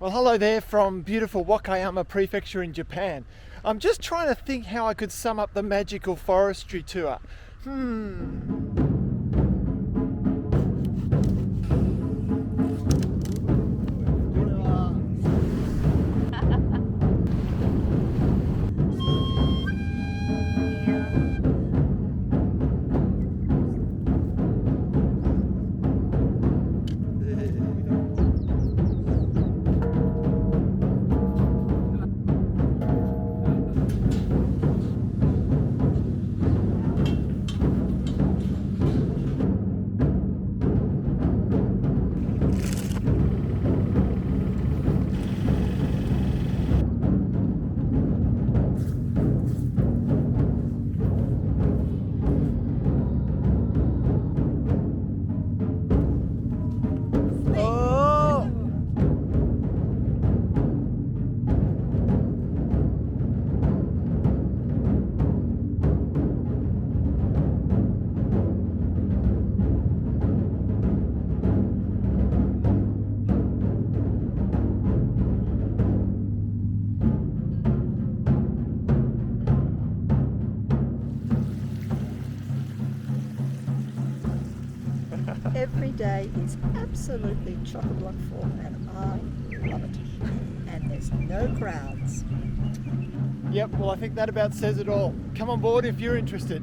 Well, hello there from beautiful Wakayama Prefecture in Japan. I'm just trying to think how I could sum up the Magical Forestry Tour. Every day is absolutely chock-a-block full and I love it. And there's no crowds. Yep, well I think that about says it all. Come on board if you're interested.